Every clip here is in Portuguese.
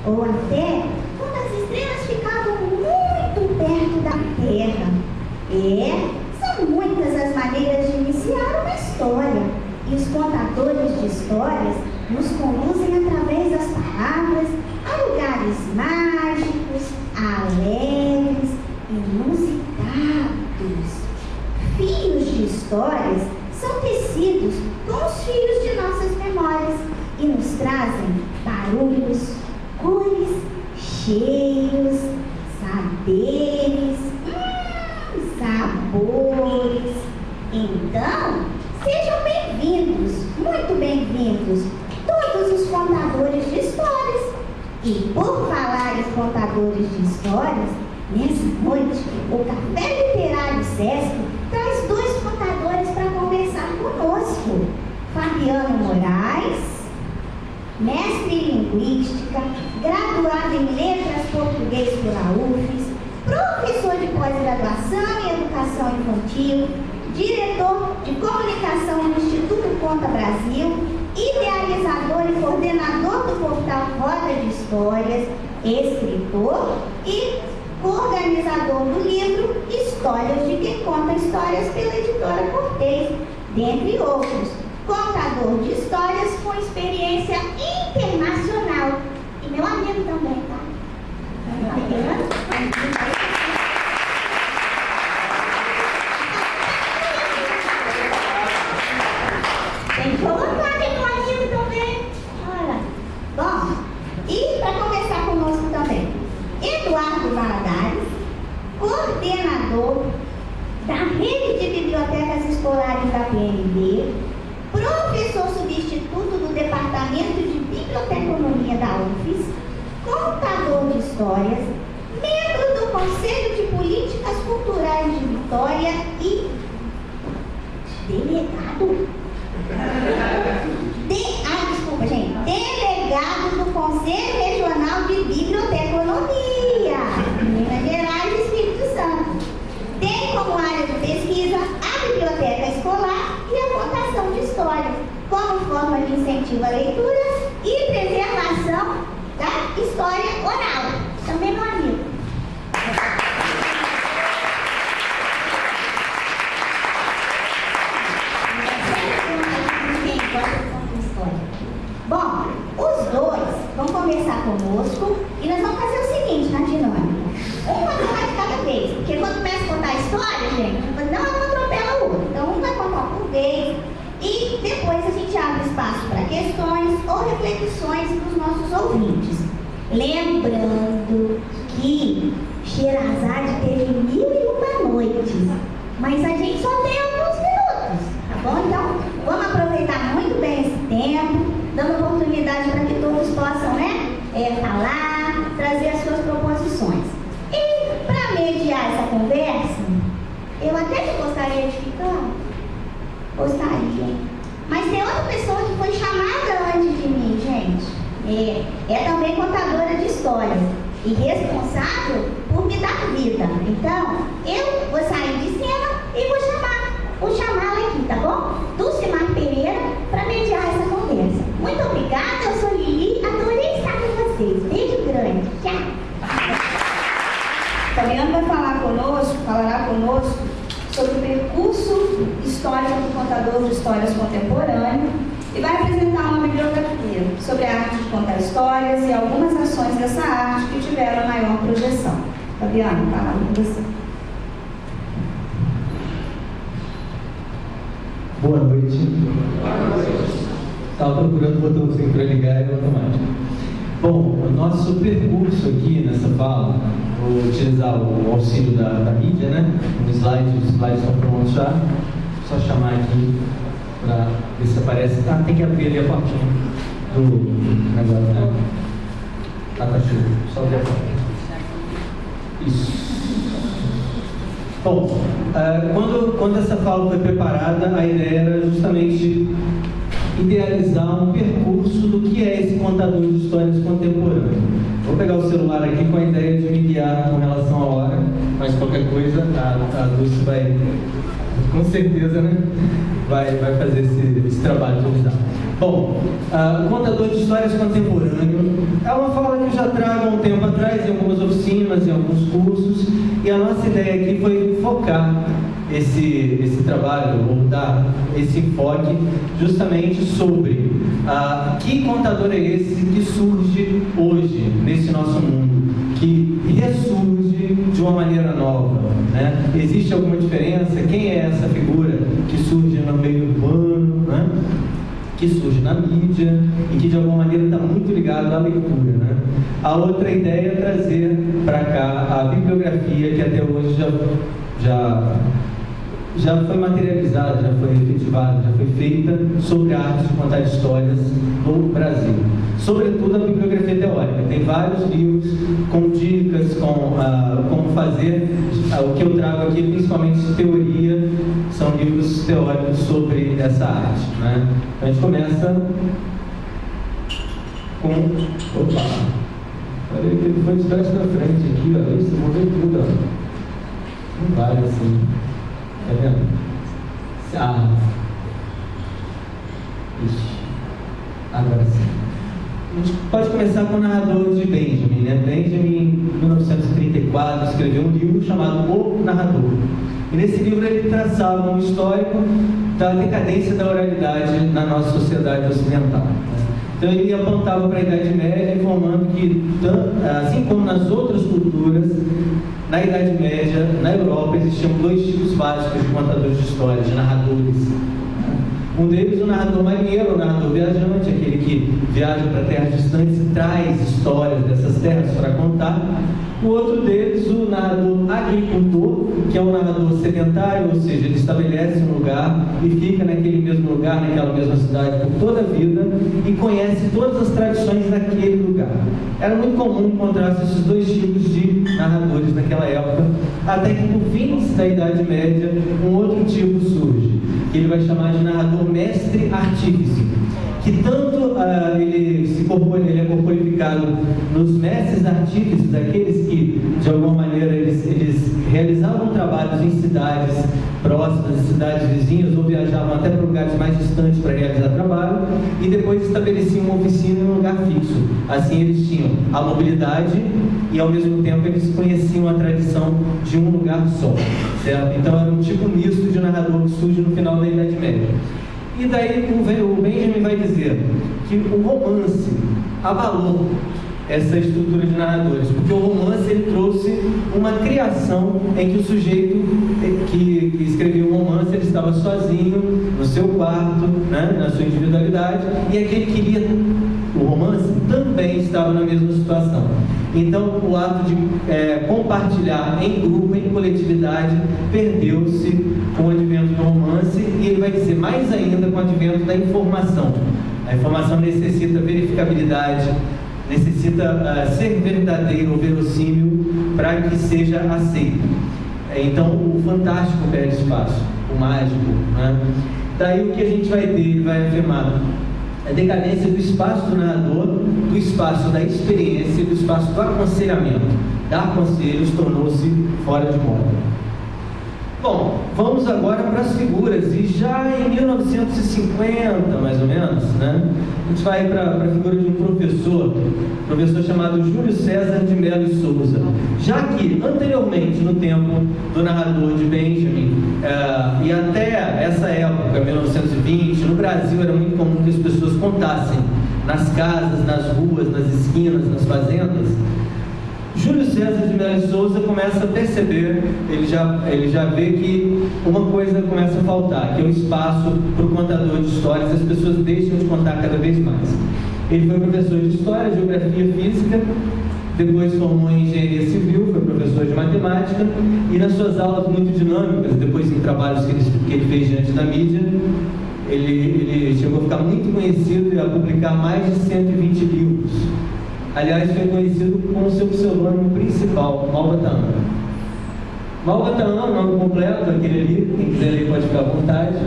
ou até quando as estrelas ficavam muito perto da Terra. São muitas as maneiras de iniciar uma história, e os contadores de histórias nos conduzem através das palavras a lugares mágicos, alegres, inusitados. Fios de histórias são tecidos com os fios de nossas memórias e nos trazem barulhos, cores, cheiros, saberes, sabores. Então, sejam bem-vindos, muito bem-vindos, todos os contadores de histórias. E por falar em contadores de histórias, nessa noite, o Café Literário Sesc traz 2 contadores para conversar conosco. Fabiano Moraes, mestre em Linguística, graduado em Letras Português pela UFES, professor de pós-graduação em Educação Infantil, diretor de Comunicação no Instituto Conta Brasil, idealizador e coordenador do portal Roda de Histórias, escritor e organizador do livro Histórias de Quem Conta Histórias pela editora Cortez, dentre outros. Contador de histórias com experiência internacional. E meu amigo também, tá? Tem que colocar aqui meu amigo também. Olha. Bom, e para conversar conosco também, Eduardo Valadares, coordenador da Rede de Bibliotecas Escolares da PNB, professor substituto do Departamento de Biblioteconomia da UFES, contador de histórias, membro do Conselho de Políticas Culturais de Vitória e delegado? Desculpa, gente. Delegado do Conselho Regional de Biblioteconomia, Minas Gerais e Espírito Santo. Tem como área de pesquisa a biblioteca escolar e a contação de histórias, como forma de incentivo à leitura e preservação da história oral. Também meu amigo. Bom, os 2 vão conversar conosco e nós vamos fazer o seguinte na dinâmica. Um vai contar de cada vez, porque quando começa a contar a história, gente, não atropela o outro. Então um vai contar por vez e depois a gente abre espaço para questões ou reflexões dos nossos ouvintes. Lembrando que Sherazade teve 1001 noites, mas a gente só tem alguns minutos, tá bom? Então vamos aproveitar muito bem esse tempo, dando oportunidade para que todos possam, falar, trazer as suas proposições. E para mediar essa conversa, eu até que gostaria de ficar, mas tem outra pessoa que foi chamada antes de mim, gente. É também contadora de histórias e responsável por me dar vida. Então, eu vou sair de cena e vou chamá-la aqui, tá bom? Dulcimar Pereira, para mediar essa conversa. Muito obrigada, eu sou Lili, adorei estar com vocês. Beijo grande, tchau. Fabiano vai falará conosco sobre o percurso histórico do contador de histórias contemporâneo e vai apresentar uma bibliografia sobre a arte de contar histórias e algumas ações dessa arte que tiveram maior projeção. Fabiano, fala com você. Boa noite. Estava procurando o botãozinho para ligar e automático. Bom, o nosso percurso aqui nessa fala, vou utilizar o auxílio da mídia, os slides estão prontos já. Só chamar aqui para ver se aparece. Tem que abrir ali a portinha do negócio, tá show. Só abrir a porta. Isso. Bom, quando essa fala foi preparada, a ideia era justamente idealizar um percurso do que é esse contador de histórias contemporâneo. Vou pegar o celular aqui com a ideia de me guiar com relação à hora, mas qualquer coisa a Dulce vai, com certeza, vai fazer esse trabalho de ajudar. Bom, o contador de histórias contemporâneo É uma fala que eu já trago há um tempo atrás em algumas oficinas, em alguns cursos, e a nossa ideia aqui foi focar esse trabalho, ou dar esse enfoque justamente sobre que contador é esse que surge hoje nesse nosso mundo, que ressurge de uma maneira nova, né? Existe alguma diferença? Quem é essa figura que surge no meio urbano, né? Que surge na mídia e que de alguma maneira está muito ligado à leitura, né? A outra ideia é trazer para cá a bibliografia que até hoje já foi materializada, já foi efetivada, já foi feita sobre a arte de contar histórias no Brasil. Sobretudo a bibliografia teórica. Tem vários livros com dicas, com como fazer. O que eu trago aqui, principalmente teoria, são livros teóricos sobre essa arte, né? Então a gente começa com... Opa! Olha que ele foi de trás para frente aqui, ó. Isso, vou ver tudo, ó. Não vale assim. Tá vendo? Ixi. Agora sim. A gente pode começar com o narrador de Benjamin, né? Benjamin, em 1934, escreveu um livro chamado O Narrador. E nesse livro ele traçava um histórico da decadência da oralidade na nossa sociedade ocidental. Então ele apontava para a Idade Média, informando que, assim como nas outras culturas, na Idade Média, na Europa, existiam dois tipos básicos de contadores de histórias, de narradores. Um deles, o narrador marinheiro, o narrador viajante, aquele que viaja para terras distantes e traz histórias dessas terras para contar. O outro deles, o narrador agricultor, que é um narrador sedentário, ou seja, ele estabelece um lugar e fica naquele mesmo lugar, naquela mesma cidade por toda a vida e conhece todas as tradições daquele lugar. Era muito comum encontrar esses dois tipos de narradores naquela época, até que por fins da Idade Média, um outro tipo surge, que ele vai chamar de narrador mestre-artífice, que tanto ele é corporificado nos mestres artífices, aqueles que, de alguma maneira, eles realizavam trabalhos em cidades próximas, em cidades vizinhas, ou viajavam até para lugares mais distantes para realizar trabalho, e depois estabeleciam uma oficina em um lugar fixo. Assim, eles tinham a mobilidade e, ao mesmo tempo, eles conheciam a tradição de um lugar só, certo? Então, era um tipo misto de narrador que surge no final da Idade Média. E daí o Benjamin vai dizer que o romance abalou essa estrutura de narradores, porque o romance ele trouxe uma criação em que o sujeito que escrevia o romance ele estava sozinho no seu quarto, né, na sua individualidade, e aquele que lia o romance também estava na mesma situação. Então o ato de compartilhar em grupo, em coletividade, perdeu-se com o advento do romance, e ele vai dizer mais ainda com o advento da informação. A informação necessita verificabilidade, necessita ser verdadeiro ou verossímil para que seja aceito. Então o fantástico perde espaço, o mágico, né? Daí o que a gente vai ter, ele vai afirmar a decadência do espaço do narrador, do espaço da experiência e do espaço do aconselhamento. Dar conselhos tornou-se fora de moda. Bom, vamos agora para as figuras, e já em 1950, mais ou menos, né, a gente vai para a figura de um professor chamado Júlio César de Mello e Souza. Já que, anteriormente, no tempo do narrador de Benjamin, e até essa época, 1920, no Brasil era muito comum que as pessoas contassem nas casas, nas ruas, nas esquinas, nas fazendas. Júlio César de Mello e Souza começa a perceber, ele já vê que uma coisa começa a faltar, que é o espaço para o contador de histórias. As pessoas deixam de contar cada vez mais. Ele foi professor de História, Geografia Física, depois formou em Engenharia Civil, foi professor de Matemática, e nas suas aulas muito dinâmicas, depois em trabalhos que ele fez diante da mídia, ele chegou a ficar muito conhecido e a publicar mais de 120 livros. Aliás, foi conhecido como seu pseudônimo principal, Malba-Tahan. Malba-Tahan, nome completo, aquele ali, quem quiser ler pode ficar à vontade.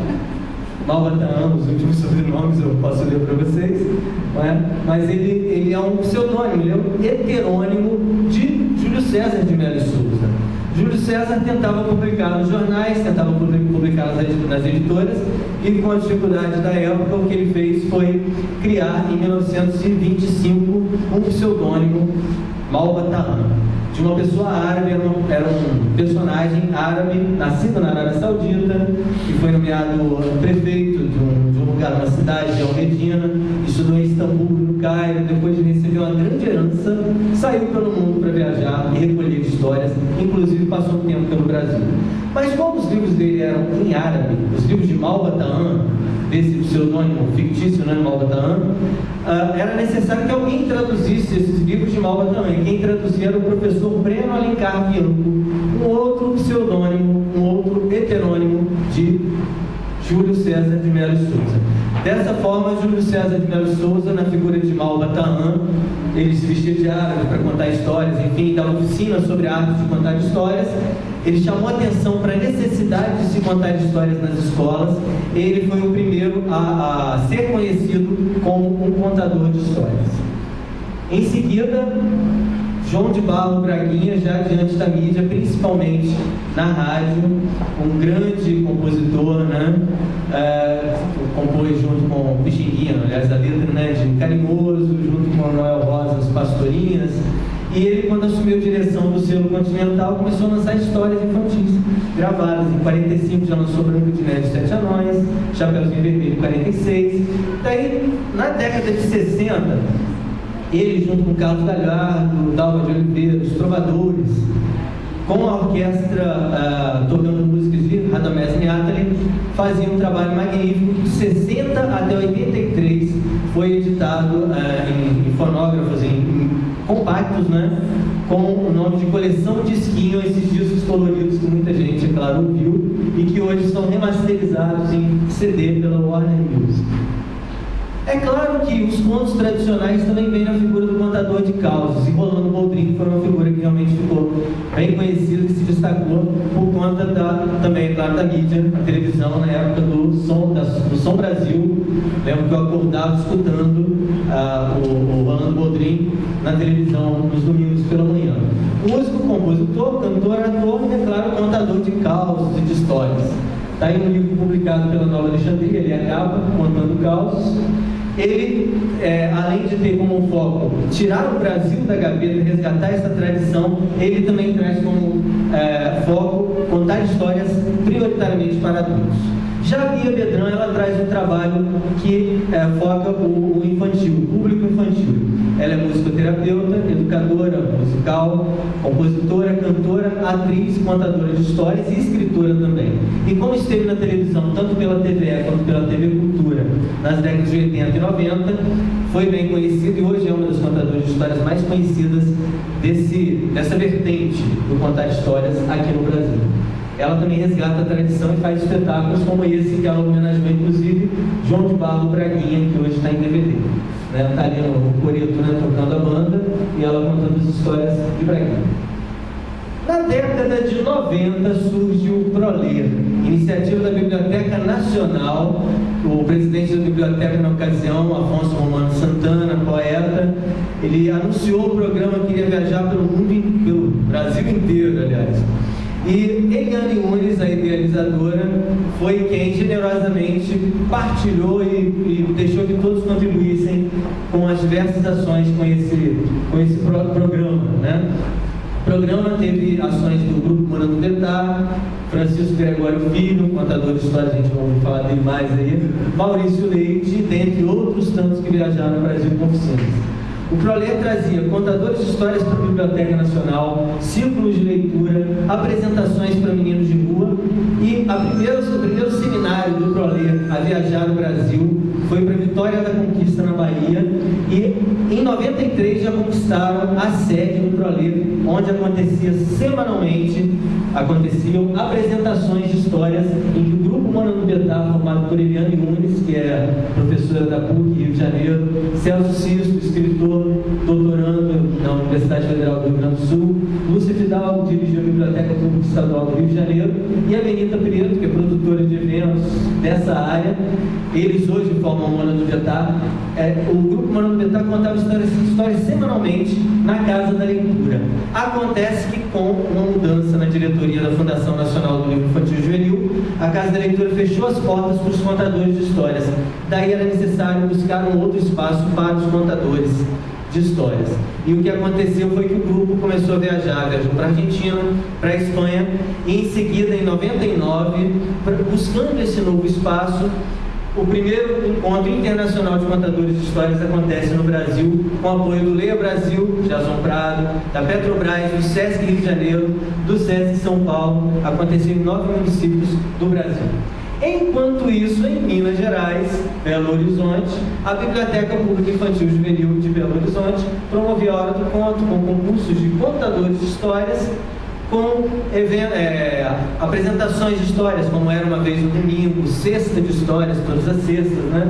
Malba-Tahan, os últimos sobrenomes eu posso ler para vocês, não é? Mas ele é um pseudônimo, ele é um heterônimo de Júlio César de Mello e Souza. Júlio César tentava publicar nos jornais, tentava publicar nas editoras, e com a dificuldade da época, o que ele fez foi criar, em 1925, um pseudônimo, Malbataan, de uma pessoa árabe. Era um personagem árabe, nascido na Arábia Saudita, que foi nomeado prefeito de um lugar, uma cidade, Almedina, estudou em Istambul, no Cairo, depois de receber uma grande herança, saiu pelo mundo para viajar e recolher histórias, inclusive passou um tempo pelo Brasil. Mas como os livros dele eram em árabe, os livros de Malbataan, desse pseudônimo fictício, né, Malbataan, era necessário que alguém traduzisse esses livros de Malbataan, e quem traduzia era o professor Breno Alencar Bianco, um outro pseudônimo, um outro heterônimo de Júlio César de Melo Souza. Dessa forma, Júlio César de Melo Souza, na figura de Malbataan, ele se vestia de árabe para contar histórias, enfim, dava oficina sobre a arte de contar histórias. Ele chamou atenção para a necessidade de se contar histórias nas escolas. Ele foi o primeiro a ser conhecido como um contador de histórias. Em seguida, João de Barro Braguinha, já diante da mídia, principalmente na rádio, um grande compositor, né? Compôs junto com Pixinguinha, aliás, a letra, né, de Carinhoso, junto com Noel Rosa, As Pastorinhas. E ele, quando assumiu a direção do selo Continental, começou a lançar histórias infantis gravadas. Em 45 já lançou Branca de Neve e Sete Anões, Chapeuzinho Vermelho em 46. Daí, na década de 60, ele, junto com Carlos Galhardo, Dalva de Oliveira, os Trovadores, com a orquestra tocando músicas de Radamés Niatali, fazia um trabalho magnífico. De 60 até 83 foi editado em fonógrafos, em compactos, né, com o nome de Coleção Disquinho, esses discos coloridos que muita gente, é claro, ouviu, e que hoje são remasterizados em CD pela Warner Music. É claro que os contos tradicionais também vêm na figura do contador de causos, e Rolando Boldrin foi uma figura que realmente ficou bem conhecida, que se destacou por conta também, claro, da mídia, a televisão, na época do Som Brasil. Lembro que eu acordava escutando o Rolando Boldrin na televisão nos domingos pela manhã. Músico, compositor, cantor, ator e, é claro, contador de causos e de histórias. Está em um livro publicado pela Nova Alexandria, ele acaba contando causos. Ele, além de ter como foco tirar o Brasil da gaveta, resgatar essa tradição, ele também traz como foco contar histórias prioritariamente para adultos. Já a Bia Bedran, ela traz um trabalho que foca o infantil, o público infantil. Ela é musicoterapeuta, educadora musical, compositora, cantora, atriz, contadora de histórias e escritora também. E como esteve na televisão, tanto pela TVE quanto pela TV Cultura, nas décadas de 80 e 90, foi bem conhecida e hoje é uma das contadoras de histórias mais conhecidas dessa vertente do contar histórias aqui no Brasil. Ela também resgata a tradição e faz espetáculos como esse, que ela homenageou, inclusive, João de Barro Braguinha, que hoje está em DVD. Está ali no coreto, né, tocando a banda, e ela contando as histórias de Braguinha. Na década de 90 surge o Proler, iniciativa da Biblioteca Nacional. O presidente da biblioteca na ocasião, Afonso Romano Santana, poeta, ele anunciou o programa que iria viajar pelo mundo, pelo Brasil inteiro, aliás. E Eliane Unes, a idealizadora, foi quem generosamente partilhou e deixou que todos contribuíssem com as diversas ações com esse programa, né? O programa teve ações do Grupo Morando Betá, Francisco Gregório Filho, contador de histórias, a gente vai ouvir falar dele mais aí, Maurício Leite, dentre outros tantos que viajaram no Brasil com oficinas. O Proler trazia contadores de histórias para a Biblioteca Nacional, círculos de leitura, apresentações para meninos de rua, e o primeiro seminário do Proler a viajar no Brasil foi para Vitória da Conquista, na Bahia, e em 93 já conquistaram a sede do Proler, onde aconteciam apresentações de histórias em que o Grupo Morando Betá, formado por Eliane Unes, que é professora da PUC Rio de Janeiro, Celso Sisto, escritor, doutorando na Universidade Federal do Rio Grande do Sul, Lúcia Fidalgo, Hidalgo dirigiu a Biblioteca Pública Estadual do Rio de Janeiro, e a Benita Prieto, que é produtora de eventos dessa área. Eles hoje formam o Mona do Betá. O grupo Mona do Betá contava histórias semanalmente na Casa da Leitura. Acontece que, com uma mudança na diretoria da Fundação Nacional do Livro Infantil e Juvenil, a Casa da Leitura fechou as portas para os contadores de histórias. Daí era necessário buscar um outro espaço para os contadores de histórias. E o que aconteceu foi que o grupo começou a viajar, viajou para a Argentina, para a Espanha, e em seguida, em 99, buscando esse novo espaço, o primeiro encontro internacional de contadores de histórias acontece no Brasil, com o apoio do Leia Brasil, Jason Prado, da Petrobras, do Sesc Rio de Janeiro, do Sesc São Paulo. Aconteceu em 9 municípios do Brasil. Enquanto isso, em Minas Gerais, Belo Horizonte, a Biblioteca Pública Infantil e Juvenil de Belo Horizonte promovia a Hora do Conto, com concursos de contadores de histórias, com apresentações de histórias, como Era Uma Vez no Domingo, cesta de histórias, todas as sextas, né?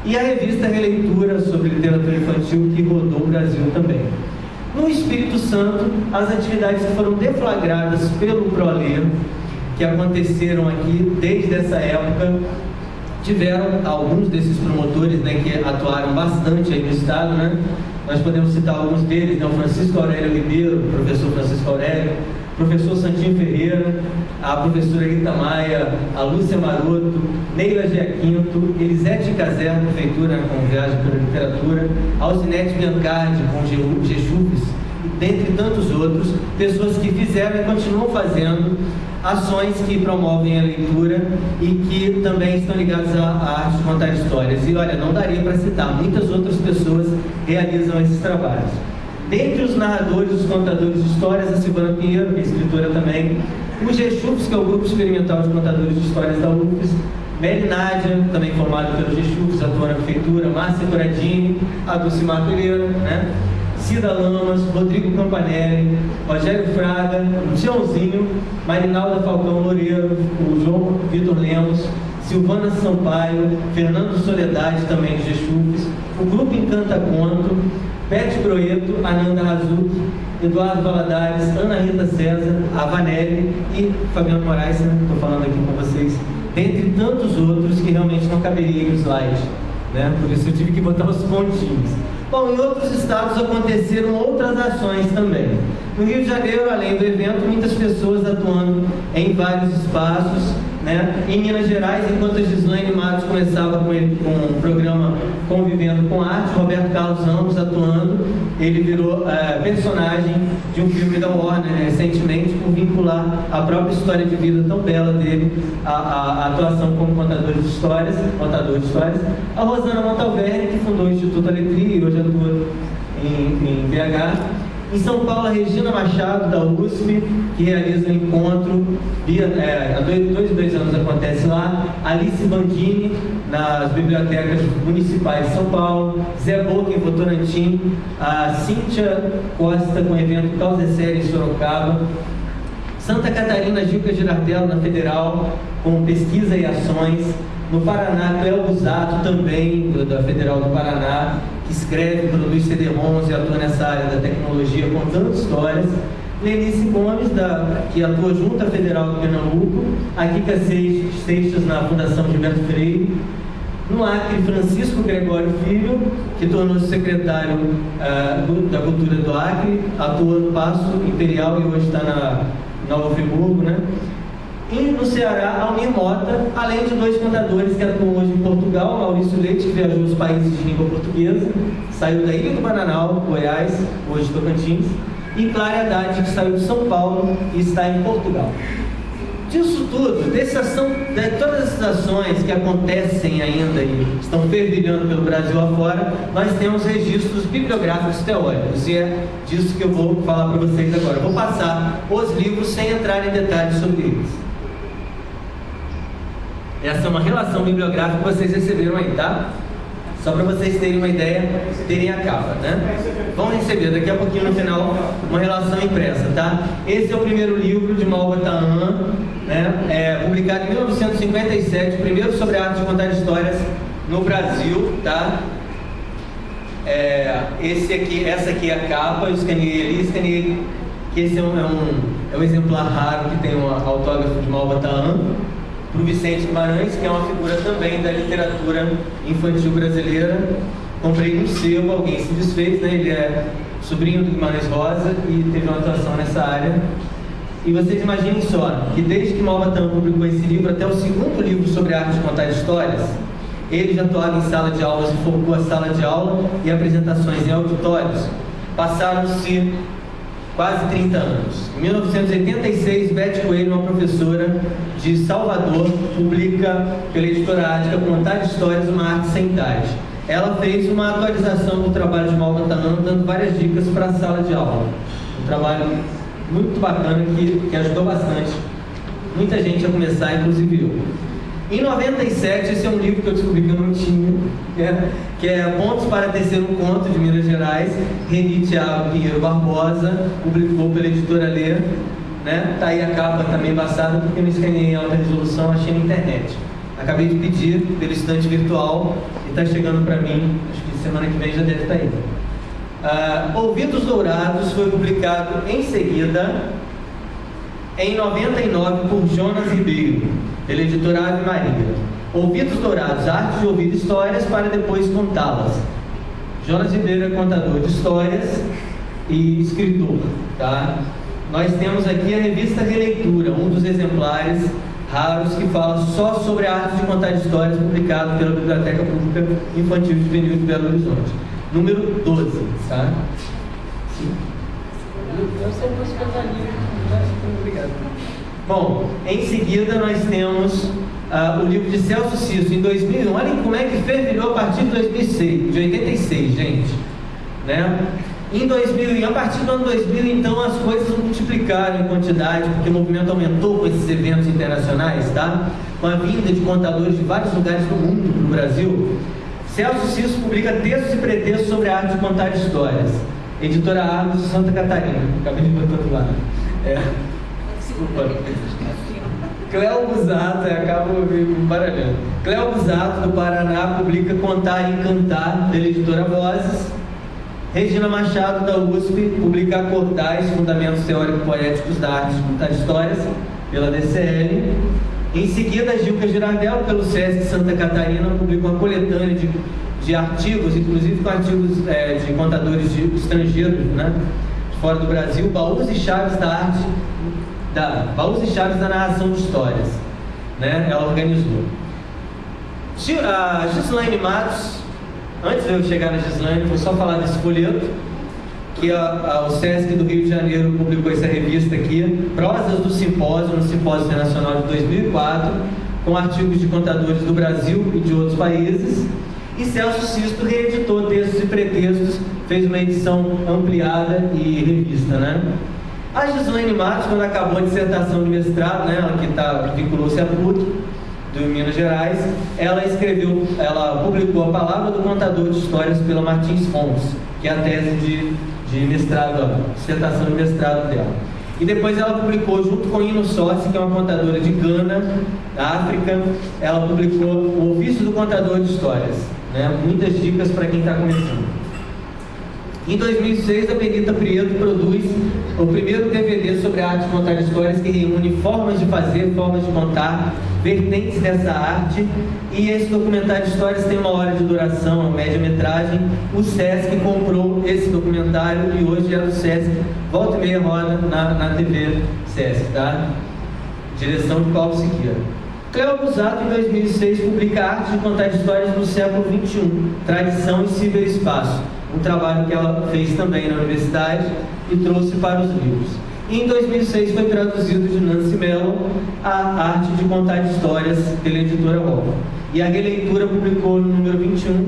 E a revista Releitura sobre literatura infantil, que rodou o Brasil também. No Espírito Santo, as atividades que foram deflagradas pelo ProLê, que aconteceram aqui desde essa época, tiveram alguns desses promotores, né, que atuaram bastante aí no estado, né? Nós podemos citar alguns deles, né? O Francisco Aurélio Ribeiro, o professor Francisco Aurélio, o professor Santinho Ferreira, a professora Rita Maia, a Lúcia Maroto, Neila Giaquinto, Elisete Caser, prefeitura, com Viagem pela Literatura, Alcinete Biancardi, com Gechufes, dentre tantos outros, pessoas que fizeram e continuam fazendo ações que promovem a leitura e que também estão ligadas à arte de contar histórias. E olha, não daria para citar, muitas outras pessoas realizam esses trabalhos. Dentre os narradores, os contadores de histórias, a Silvana Pinheiro, que é escritora também, o Gechufes, que é o Grupo Experimental de Contadores de Histórias da UFES, Mary Nádia, também formado pelo Gechufes, atua na prefeitura, Márcia Coradini, a Dulcimar Pereira, né? Cida Lamas, Rodrigo Campanelli, Rogério Fraga, o Tiãozinho, Marinalda Falcão Loureiro, o João Vitor Lemos, Silvana Sampaio, Fernando Soledade, também de Gechufes, o Grupo Encanta Conto, Bete Broeto, Ananda Razuki, Eduardo Valadares, Ana Rita César, a Vanelli e Fabiano Moraes, né? Estou falando aqui com vocês, dentre tantos outros que realmente não caberia em slide, né? Por isso eu tive que botar os pontinhos. Bom, em outros estados aconteceram outras ações também. No Rio de Janeiro, além do evento, muitas pessoas atuando em vários espaços, né? Em Minas Gerais, enquanto a Gislaine Matos começava com um programa Convivendo com Arte, Roberto Carlos Ramos atuando, ele virou personagem de um filme da Warner, né, recentemente, por vincular a própria história de vida tão bela dele à atuação como contador de histórias. A Rosana Montalverni, que fundou o Instituto Aletria e hoje atua em BH. Em São Paulo, a Regina Machado, da USP, que realiza um encontro, há 2 anos acontece lá. Alice Bandini, nas bibliotecas municipais de São Paulo. Zé Boca, em Votorantim. A Cíntia Costa, com o evento Causa Séria em Sorocaba. Santa Catarina, Gilca Girardello, na Federal, com pesquisa e ações. No Paraná, Cléo Busato, também, da Federal do Paraná, que escreve, produz CD-ROMs e atua nessa área da tecnologia, contando histórias. Lenice Gomes, que atua junto à Federal do Pernambuco. A Kika Seixas, na Fundação Gilberto Freire. No Acre, Francisco Gregório Filho, que tornou-se secretário da Cultura do Acre, atua no Paço Imperial e hoje está na Nova Friburgo, né? E no Ceará, Almir Mota, além de 2 contadores que atuam hoje em Portugal, Maurício Leite, que viajou aos países de língua portuguesa, saiu da Ilha do Bananal, Goiás, hoje Tocantins, e Clara Haddad, que saiu de São Paulo e está em Portugal. Disso tudo, de todas essas ações que acontecem ainda e estão fervilhando pelo Brasil afora, nós temos registros bibliográficos teóricos, e é disso que eu vou falar para vocês agora. Eu vou passar os livros sem entrar em detalhes sobre eles. Essa é uma relação bibliográfica que vocês receberam aí, tá? Só para vocês terem uma ideia, terem a capa, né? Vão receber daqui a pouquinho no final uma relação impressa, tá? Esse é o primeiro livro de Malba Tahan, né? Publicado em 1957, primeiro sobre a arte de contar histórias no Brasil, tá? Essa aqui é a capa, eu escaneei ali, escaneei que esse é um exemplar raro que tem um autógrafo de Malva Tahan, para o Vicente Guimarães, que é uma figura também da literatura infantil brasileira. Comprei no sebo, alguém se desfez, né? Ele é sobrinho do Guimarães Rosa e teve uma atuação nessa área. E vocês imaginem só, que desde que Malva Tahan publicou esse livro até o segundo livro sobre a arte de contar histórias, ele já atuava em sala de aula, se focou a sala de aula e apresentações em auditórios. Passaram-se quase 30 anos. Em 1986, Beth Coelho, uma professora de Salvador, publica pela editora Ática Contar Histórias, uma arte sem idade. Ela fez uma atualização do trabalho de Malva Tahan, dando várias dicas para a sala de aula. Um trabalho muito bacana que ajudou bastante muita gente a começar, inclusive eu. Em 97, esse é um livro que eu descobri que eu não tinha, que é Pontos para Tecer um Conto, de Minas Gerais, Reni Thiago Pinheiro Barbosa, publicou pela editora Lê, né? Tá aí a capa também embaçada, porque eu não escaneei em alta resolução, achei na internet. Acabei de pedir pelo estante virtual e está chegando para mim, acho que semana que vem já deve estar aí. Ouvidos Dourados foi publicado em seguida, em 99, por Jonas Ribeiro, pela editora Ave Maria. Ouvidos Dourados, arte de ouvir histórias para depois contá-las. Jonas Ribeiro é contador de histórias e escritor, tá? Nós temos aqui a revista Releitura, um dos exemplares raros que fala só sobre a arte de contar histórias, publicado pela Biblioteca Pública Infantil e Juvenil de Belo Horizonte. Número 12, tá? Sim. Obrigado. Bom, em seguida nós temos o livro de Celso Cisso, em 2001. Olhem como é que fervilhou a partir de 2006, de 86, gente. Né? Em 2000, a partir do ano 2000, então, as coisas multiplicaram em quantidade, porque o movimento aumentou com esses eventos internacionais, tá? Com a vinda de contadores de vários lugares do mundo para o Brasil. Celso Cisso publica textos e pretextos sobre a arte de contar histórias. Editora Argos de Santa Catarina. Acabei de botar do lado. Desculpa. Cléo Busato, acabo me baralhando. Cléo Busato, do Paraná, publica Contar e Encantar, pela editora Vozes. Regina Machado, da USP, publica Acordais, Fundamentos Teórico-Poéticos da Arte de Contar Histórias, pela DCL. Em seguida, Gilca Girardello, pelo SESC Santa Catarina, publica uma coletânea de artigos, inclusive com artigos de contadores estrangeiros, né, de fora do Brasil, Baús e Chaves da Arte, Baús e Chaves da Narração de Histórias, né, ela organizou. A Gislaine Matos, antes de eu chegar na Gislaine, vou só falar desse folheto, que o SESC do Rio de Janeiro publicou essa revista aqui, Prosas do Simpósio, no Simpósio Internacional de 2004, com artigos de contadores do Brasil e de outros países. E Celso Cisso reeditou textos e pretextos, fez uma edição ampliada e revista, né? A Gislaine Matos, quando acabou a dissertação de mestrado, né, ela que vinculou-se à PUC, de Minas Gerais, ela publicou A Palavra do Contador de Histórias pela Martins Fontes, que é a tese de mestrado, a dissertação de mestrado dela. E depois ela publicou, junto com Ino Sossi, que é uma contadora de Gana, da África, ela publicou O Ofício do Contador de Histórias, né? Muitas dicas para quem está começando. Em 2006, a Benita Prieto produz o primeiro DVD sobre a arte de contar histórias, que reúne formas de fazer, formas de contar, vertentes dessa arte. E esse documentário de histórias tem 1 hora de duração, a média-metragem. O SESC comprou esse documentário e hoje é do SESC, volta e meia roda na TV SESC, tá? Direção de Paulo Siqueira. Cléo Busato, em 2006, publica Arte de Contar Histórias no Século XXI, Tradição e Ciberespaço, um trabalho que ela fez também na universidade e trouxe para os livros. E em 2006 foi traduzido de Nancy Mello a Arte de Contar Histórias pela editora Roma. E a Releitura publicou no número 21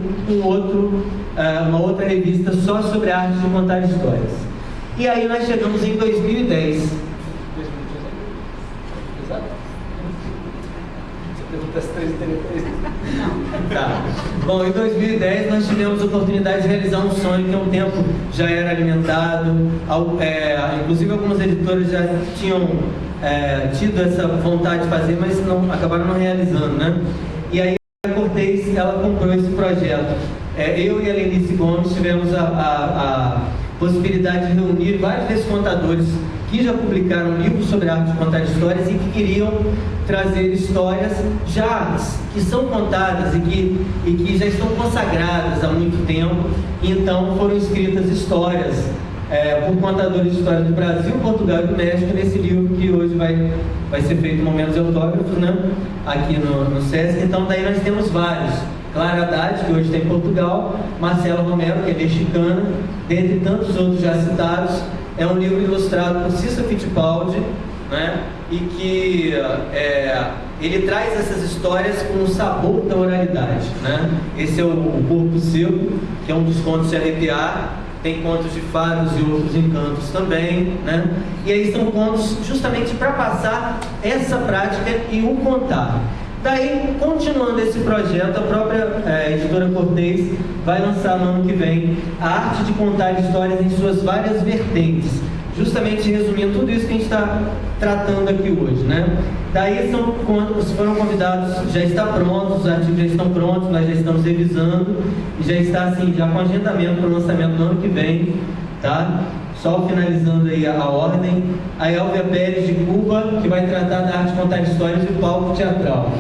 uma outra revista só sobre a arte de contar histórias. E aí nós chegamos em 2010. Tá. Bom, em 2010 nós tivemos a oportunidade de realizar um sonho que há um tempo já era alimentado, inclusive algumas editoras já tinham tido essa vontade de fazer, mas acabaram não realizando, né? E aí a Cortez, ela comprou esse projeto. Eu e a Lenice Gomes tivemos a possibilidade de reunir vários desses contadores que já publicaram livros sobre a arte de contar histórias e que queriam trazer histórias já que são contadas e que já estão consagradas há muito tempo. Então foram escritas histórias por contadores de história do Brasil, Portugal e do México nesse livro que hoje vai ser feito momentos de autógrafos, né? Aqui no SESC. Então daí nós temos vários. Clara Haddad, que hoje está em Portugal, Marcela Romero, que é mexicana, dentre tantos outros já citados. É um livro ilustrado por Cissa Fittipaldi, né? E que ele traz essas histórias com o sabor da oralidade, né? Esse é o Corpo Seco, que é um dos contos de arrepiar. Tem contos de fados e outros encantos também, né? E aí são contos justamente para passar essa prática e o contar. Daí, continuando esse projeto, a própria editora Cortez vai lançar no ano que vem a arte de contar histórias em suas várias vertentes, justamente resumindo tudo isso que a gente está tratando aqui hoje, né? Daí foram convidados, já está pronto, os artigos já estão prontos, nós já estamos revisando e já está assim, já com agendamento para o lançamento no ano que vem, tá? Só finalizando aí a ordem, a Elvia Pérez de Cuba, que vai tratar da arte de contar histórias e do palco teatral.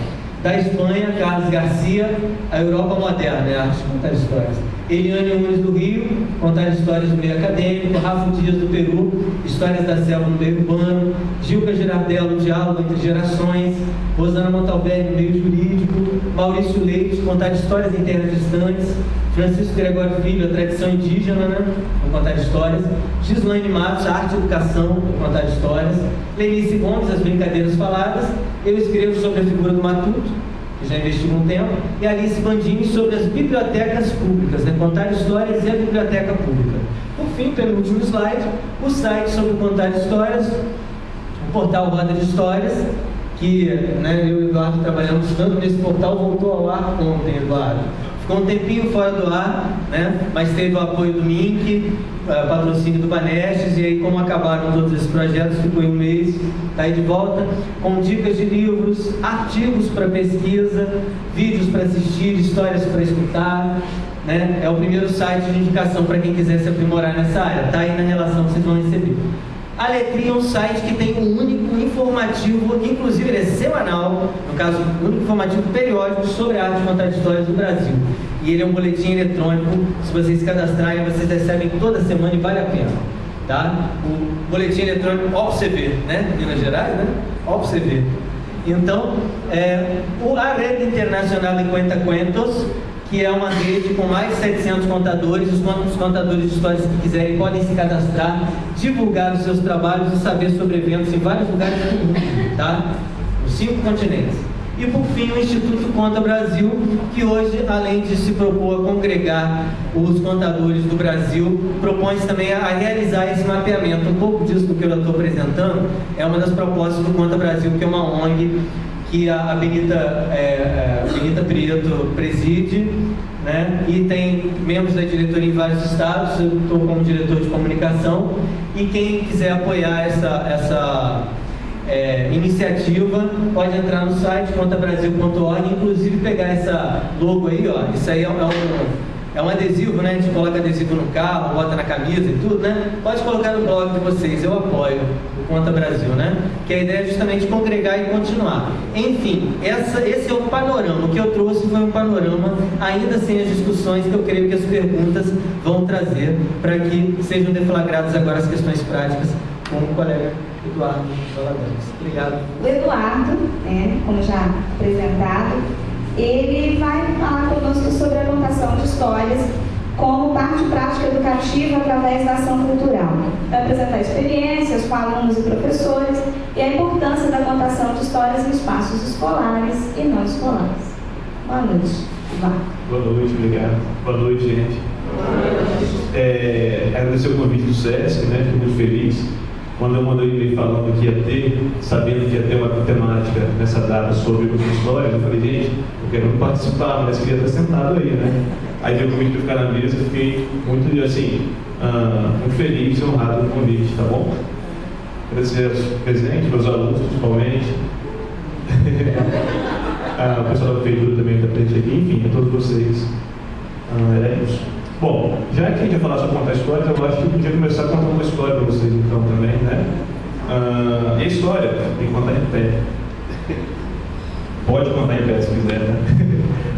Da Espanha, Carlos Garcia, a Europa Moderna, a arte de contar histórias. Eliane Nunes do Rio, contar histórias do meio acadêmico. Rafa Dias do Peru, histórias da selva no meio urbano. Gilca Girardello, diálogo entre gerações. Rosana Montalberg, no meio jurídico. Maurício Leite, contar histórias em terras distantes. Francisco Gregório Filho, a tradição indígena, né? Vou contar histórias. Gislaine Matos, arte e educação, vou contar histórias. Lenice Gomes, as brincadeiras faladas. Eu escrevo sobre a figura do Matuto, que já investigo um tempo. E Alice Bandini sobre as bibliotecas públicas, né? Contar histórias e a biblioteca pública. Por fim, pelo último slide, o site sobre contar histórias, o portal Roda de Histórias, que, né, eu e o Eduardo trabalhamos tanto nesse portal, voltou ao ar ontem, Eduardo. Ficou um tempinho fora do ar, né? Mas teve o apoio do MINC, patrocínio do Banestes, e aí como acabaram todos esses projetos, ficou em um mês, está aí de volta, com dicas de livros, artigos para pesquisa, vídeos para assistir, histórias para escutar, né? É o primeiro site de indicação para quem quiser se aprimorar nessa área, está aí na relação que vocês vão receber. A Letrinha é um site que tem um único informativo, inclusive ele é semanal, no caso, um único informativo periódico sobre a arte de contar histórias do Brasil. E ele é um boletim eletrônico, se vocês se cadastrarem, vocês recebem toda semana e vale a pena, tá? O boletim eletrônico OPCV, né? Minas Gerais, né? OPCV. Então, a Rede Internacional de Cuentacuentos, que é uma rede com mais de 700 contadores. Os contadores de histórias que quiserem podem se cadastrar, divulgar os seus trabalhos e saber sobre eventos em vários lugares do mundo, tá? Nos 5 continentes. E por fim, o Instituto Conta Brasil, que hoje, além de se propor a congregar os contadores do Brasil, propõe-se também a realizar esse mapeamento. Um pouco disso do que eu estou apresentando é uma das propostas do Conta Brasil, que é uma ONG que a Benita Prieto preside, né? E tem membros da diretoria em vários estados. Eu estou como diretor de comunicação, e quem quiser apoiar essa iniciativa pode entrar no site contabrasil.org, inclusive pegar essa logo aí, ó. Isso aí é um adesivo, né? A gente coloca adesivo no carro, bota na camisa e tudo, né? Pode colocar no blog de vocês, eu apoio o Conta Brasil, né? Que a ideia é justamente congregar e continuar. Enfim, esse é o panorama. O que eu trouxe foi um panorama, ainda sem as discussões que eu creio que as perguntas vão trazer, para que sejam deflagradas agora as questões práticas com o colega Eduardo Valadares. Obrigado. O Eduardo, como já apresentado, ele vai falar conosco sobre a contação de histórias como parte prática educativa através da ação cultural. Vai apresentar experiências com alunos e professores e a importância da contação de histórias em espaços escolares e não escolares. Boa noite, Eduardo. Boa noite, obrigado. Boa noite, gente. Agradecer o convite do SESC, né? Fico muito feliz. Quando eu mandei e-mail falando que ia ter, sabendo que ia ter uma temática nessa data sobre histórias, eu falei, gente, eu quero participar, mas queria estar sentado aí, né? Aí veio o convite de ficar na mesa, fiquei muito, assim, muito feliz e honrado com o convite, tá bom? Agradecer aos presentes, aos alunos, principalmente. O pessoal da prefeitura também está presente aqui, enfim, a todos vocês. É isso. Bom, já que a gente vai falar sobre contar histórias, eu acho que eu podia começar contando uma história para vocês então também, né? E a história tem que contar em pé. Pode contar em pé se quiser, né?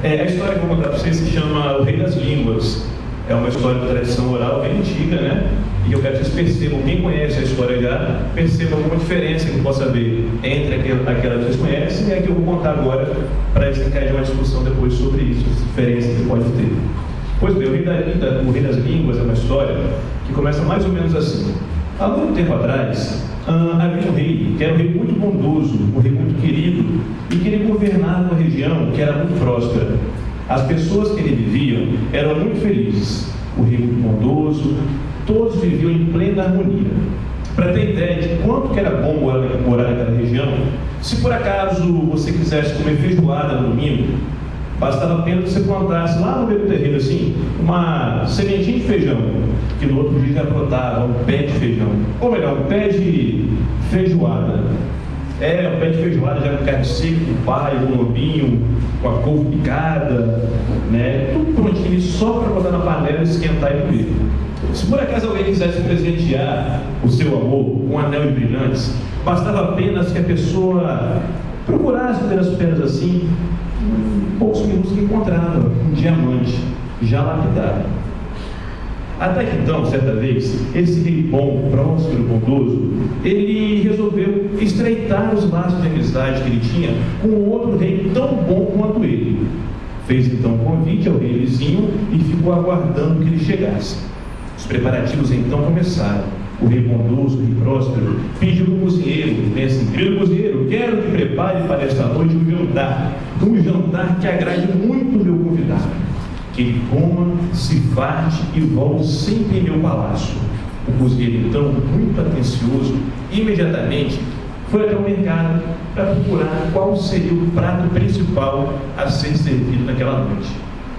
A história que eu vou contar para vocês se chama O Rei das Línguas. É uma história de tradição oral bem antiga, né? E eu quero que vocês percebam, quem conhece a história já, perceba alguma diferença que possa haver entre aquela que vocês conhecem e a que eu vou contar agora, para desencadear uma discussão depois sobre isso, as diferenças que pode ter. Pois bem, O Rei das Línguas é uma história que começa mais ou menos assim. Há muito tempo atrás, havia um rei, que era um rei muito bondoso, um rei muito querido, e que ele governava uma região que era muito próspera. As pessoas que ele viviam eram muito felizes. O rei muito bondoso, todos viviam em plena harmonia. Para ter ideia de quanto que era bom morar naquela região, se por acaso você quisesse comer feijoada no domingo, bastava apenas você plantasse lá no meio do terreno assim, uma sementinha de feijão, que no outro dia já brotava um pé de feijão. Ou melhor, um pé de feijoada. Um pé de feijoada já com carne seca, com paio, com lombinho, com a couve picada, né? Tudo prontinho, só para botar na panela, esquentar e comer. Se por acaso alguém quisesse presentear o seu amor com um anel de brilhantes, bastava apenas que a pessoa procurasse pelas pedras assim, em poucos minutos que encontrava um diamante já lapidado. Até que então, certa vez, esse rei bom, próspero, bondoso, ele resolveu estreitar os laços de amizade que ele tinha com outro rei tão bom quanto ele. Fez então um convite ao rei vizinho e ficou aguardando que ele chegasse. Os preparativos então começaram. O rei bondoso, o rei próspero, pediu ao cozinheiro, assim: querido cozinheiro, quero que prepare para esta noite um jantar que agrade muito o meu convidado. Que ele coma, se farte e volte sempre em meu palácio. O cozinheiro, então, muito atencioso, imediatamente foi até o mercado para procurar qual seria o prato principal a ser servido naquela noite.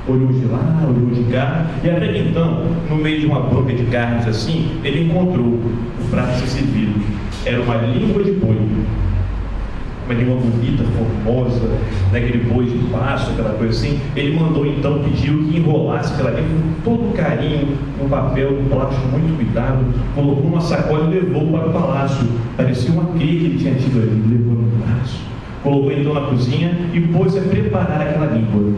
Olhou de lá, olhou de cá, e até que então, no meio de uma banca de carnes assim, ele encontrou o prato a ser servido. Era uma língua de boi. Uma língua bonita, formosa, daquele boi de pasto, aquela coisa assim. Ele mandou então, pediu que enrolasse aquela língua com todo carinho, um papel, um plástico muito cuidado, colocou numa sacola e levou para o palácio. Parecia uma cria que ele tinha tido ali, levou no braço. Colocou então na cozinha e pôs a preparar aquela língua.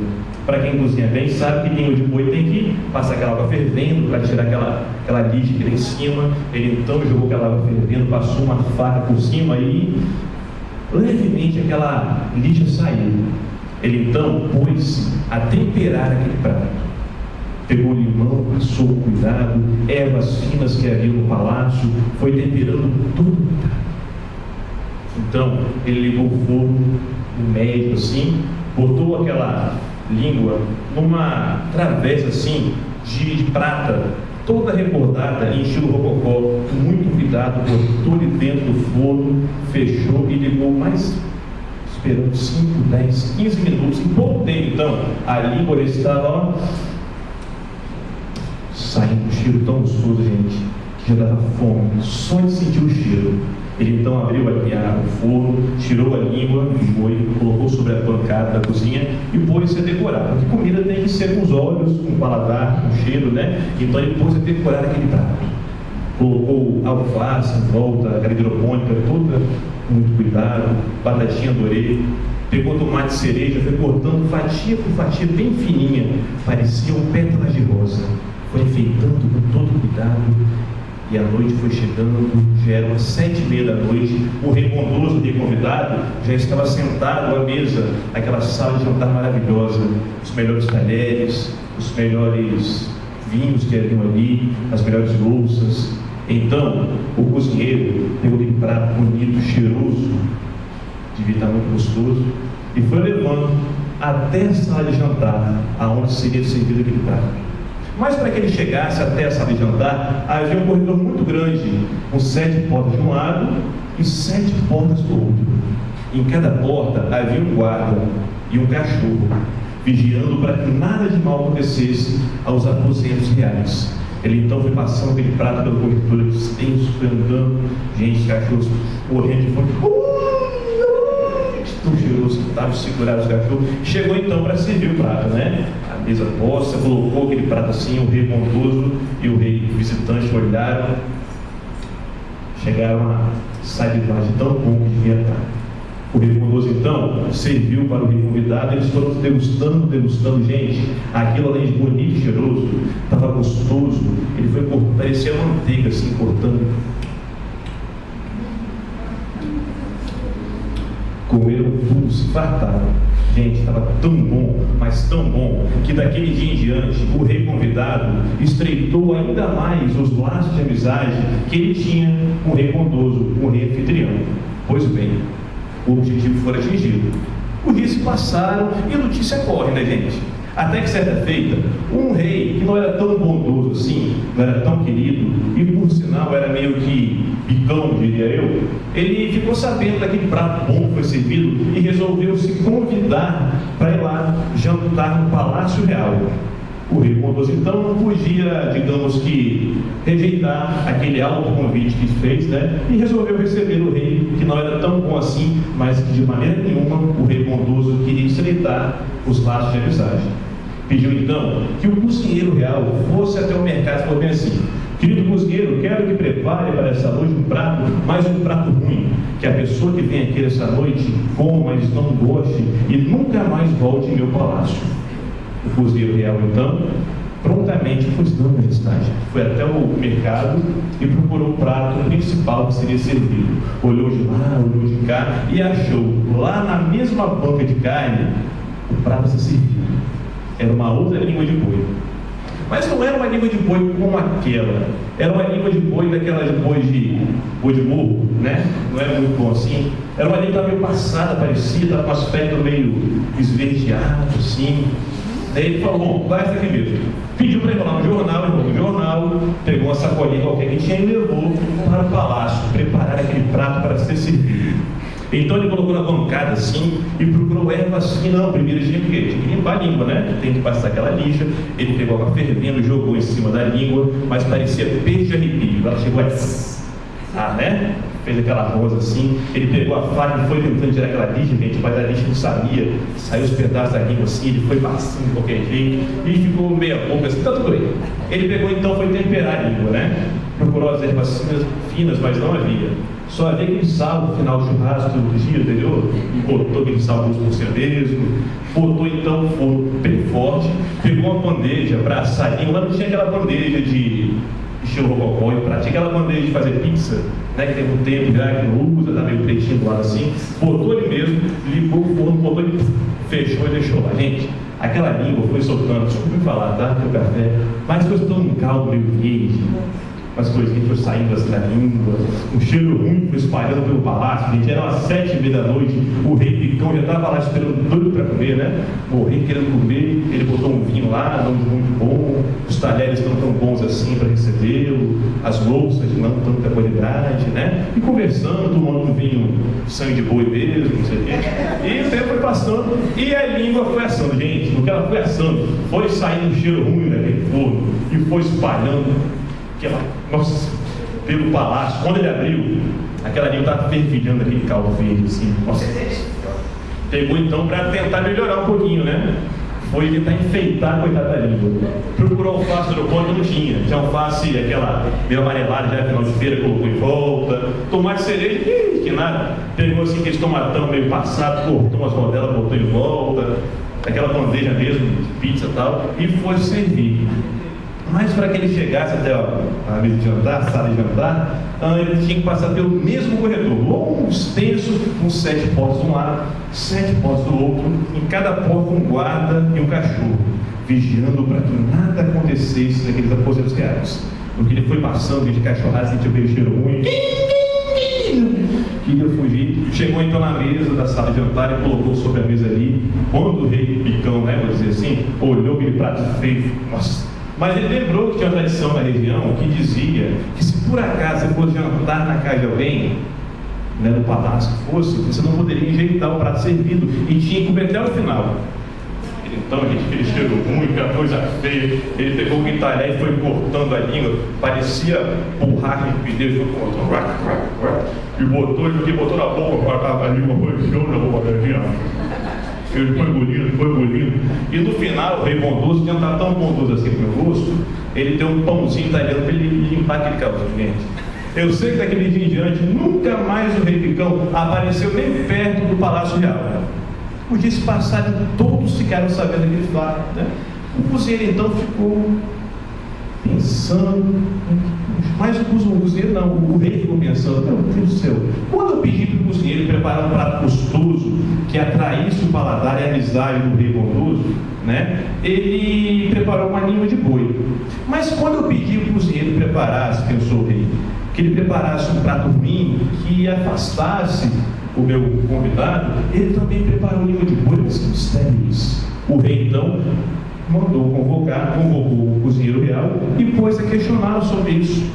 Para quem cozinha bem, sabe que língua de boi tem que passar aquela água fervendo para tirar aquela lixa que tem em cima. Ele então jogou aquela água fervendo, passou uma faca por cima e levemente aquela lixa saiu. Ele então pôs-se a temperar aquele prato. Pegou limão, passou com cuidado, ervas finas que havia no palácio, foi temperando tudo. Então ele ligou o forno, no médio assim, botou aquela língua numa travessa assim de prata, toda rebordada em estilo rococó, com muito cuidado, botou ele dentro do forno, fechou e ligou mais, esperando 5, 10, 15 minutos. Em pouco tempo, então, a língua estava saindo um cheiro tão gostoso, gente, que já dava fome, só de sentir o cheiro. Ele então abriu o forno, tirou a língua do boi, colocou sobre a bancada da cozinha e pôs-se a decorar. Porque comida tem que ser com os olhos, com o paladar, com o cheiro, né? Então ele pôs a decorar aquele prato. Colocou alface em volta, aquela hidropônica toda, com muito cuidado, batatinha dorê. Pegou tomate cereja, foi cortando fatia por fatia bem fininha, parecia um pétalas de rosa. Foi enfeitando com todo cuidado. E a noite foi chegando, já eram 7h30 da noite. O rei bondoso, o rei convidado, já estava sentado à mesa, naquela sala de jantar maravilhosa. Os melhores talheres, os melhores vinhos que haviam ali, as melhores louças. Então, o cozinheiro pegou aquele prato bonito, cheiroso, devia estar muito gostoso, e foi levando até a sala de jantar, aonde seria servido aquele prato. Mas para que ele chegasse até a sala de jantar, havia um corredor muito grande, com 7 portas de um lado e 7 portas do outro. Em cada porta havia um guarda e um cachorro, vigiando para que nada de mal acontecesse aos aposentos reais. Ele então foi passando aquele prato pelo corredor extenso, foi andando, gente, cachorros correndo de fome, tão cheiroso que estava segurado os cachorros. Chegou então para servir o prato, né? mesa posta, colocou aquele prato assim, o rei bondoso e o rei visitante olharam, chegaram a salivar de tão bom que devia estar. O rei bondoso então serviu para o rei convidado, eles foram degustando, gente, aquilo além de bonito e cheiroso, estava gostoso, ele foi cortando, parecia manteiga assim, cortando. Comeram tudo, se fartaram. Gente, estava tão bom, mas tão bom, que daquele dia em diante, o rei convidado estreitou ainda mais os laços de amizade que ele tinha com o rei bondoso, com o rei anfitrião. Pois bem, o objetivo foi atingido. Os dias se passaram e a notícia corre, né, gente? Até que certa feita, um rei que não era tão bondoso assim, não era tão querido, e por sinal era meio que bicão, diria eu, ele ficou sabendo daquele prato bom que foi servido e resolveu se convidar para ir lá jantar no Palácio Real. O rei bondoso então não podia, digamos que, rejeitar aquele alto convite que fez, né? E resolveu receber o rei, que não era tão bom assim, mas que de maneira nenhuma o rei bondoso queria estreitar os laços de amizade. Pediu então que o cozinheiro real fosse até o mercado e falou bem assim: querido cozinheiro, quero que prepare para essa noite um prato, mas um prato ruim, que a pessoa que vem aqui essa noite coma, mas não goste e nunca mais volte em meu palácio. O cozinheiro real então prontamente foi dando a majestade, foi até o mercado e procurou o prato principal que seria servido. Olhou de lá, olhou de cá e achou lá na mesma banca de carne o prato a ser servido. Era uma outra língua de boi. Mas não era uma língua de boi como aquela. Era uma língua de boi daquelas boi de morro, né? Não era muito bom assim. Era uma língua meio passada, parecida, com aspecto meio esverdeado, assim. Daí ele falou: bom, vai essa aqui mesmo. Pediu para enrolar no jornal, pegou uma sacolinha qualquer que tinha e levou para o palácio, preparar aquele prato para ser servido. Então ele colocou na bancada assim e procurou erva assim. Não, primeiro tinha que limpar a língua, né? Tem que passar aquela lixa. Ele pegou água fervendo, jogou em cima da língua, mas parecia peixe de arrepio. Ela chegou a né? Fez aquela rosa assim. Ele pegou a faca e foi tentando tirar aquela lixa, gente, mas a lixa não sabia. Saiu os pedaços da língua assim, ele foi passando de qualquer jeito e ficou meia boca assim, tá tudo bem. Ele pegou então, foi temperar a língua, né? Procurou as ervas finas, mas não havia. Só havia aquele sal no final do churrasco do dia anterior, e botou aquele sal por si mesmo, botou então o forno bem forte, pegou uma bandeja para assar a língua. Lá não tinha aquela bandeja de estilo rococó e prato, tinha aquela bandeja de fazer pizza, né, que tem um tempo já que não usa, tá meio pretinho do lado assim, botou ele mesmo, ligou o forno, botou ele, fechou e deixou lá. Gente, aquela língua foi soltando, desculpa me falar, tá, que o café, mas foi soltando um caldo meio verde, umas coisinhas foram saindo assim da língua, um cheiro ruim foi espalhando pelo palácio, gente, eram as 7h30 da noite, o rei Picão já estava lá esperando doido para comer, né? O rei querendo comer, ele botou um vinho lá, não muito bom, os talheres não tão bons assim para recebê-lo, as louças de não tanta qualidade, né? E conversando, tomando um vinho sangue de boi mesmo, não sei o quê. E o tempo foi passando e a língua foi assando, gente, no que ela foi assando, foi saindo um cheiro ruim daquele forno e foi espalhando nossa, pelo palácio. Quando ele abriu, aquela língua estava fervilhando aquele caldo verde assim. Nossa. Pegou então para tentar melhorar um pouquinho, né? Foi tentar enfeitar a coitada da língua. Procurou alface no ponto, não tinha. Tinha alface, aquela meio amarelada, já final de feira, colocou em volta. Tomate cereja, que nada. Pegou assim aquele tomatão meio passado, cortou umas rodelas, botou em volta. Aquela bandeja mesmo, de pizza e tal, e foi servir. Mas para que ele chegasse até a mesa de jantar, a sala de jantar, ele tinha que passar pelo mesmo corredor, longo, extenso, com 7 portas de um lado, 7 portas do outro, em cada porta um guarda e um cachorro, vigiando para que nada acontecesse naqueles aposentos reais. Porque ele foi passando de cachorrada, sentiu aquele cheiro ruim, queria fugir, chegou então na mesa da sala de jantar e colocou sobre a mesa ali. Quando o rei Picão, né, vou dizer assim, olhou aquele prato feio, nossa. Mas ele lembrou que tinha uma tradição na região que dizia que se por acaso você fosse jantar na casa de alguém, né, no palácio que fosse, você não poderia enjeitar o prato servido e tinha que comer até o final. Então, gente, aquele cheiro ruim, aquela coisa feia, ele pegou o guitaré e foi cortando a língua, parecia borracha de pneu, foi cortando, e botou na boca, a língua foi na boca da gente. Ele foi bonito. E no final, o rei bondoso, que não está tão bondoso assim com o meu gosto, ele deu um pãozinho italiano para ele limpar aquele calor, gente. Eu sei que daquele dia em diante, nunca mais o rei Picão apareceu nem perto do Palácio Real. Os dias passaram, todos ficaram sabendo daquele fato, né? O cozinheiro então ficou pensando, mas o cozinheiro não, o rei ficou pensando, meu Deus do céu, quando eu pedi para o cozinheiro preparar um prato gostoso que atraísse o paladar e a amizade do rei bondoso, né, ele preparou uma língua de boi. Mas quando eu pedi para o cozinheiro preparasse, que eu sou o rei, que ele preparasse um prato ruim que afastasse o meu convidado, ele também preparou língua de boi. Mas que mistério é isso? O rei então convocou o cozinheiro real e pôs a questioná-lo sobre isso.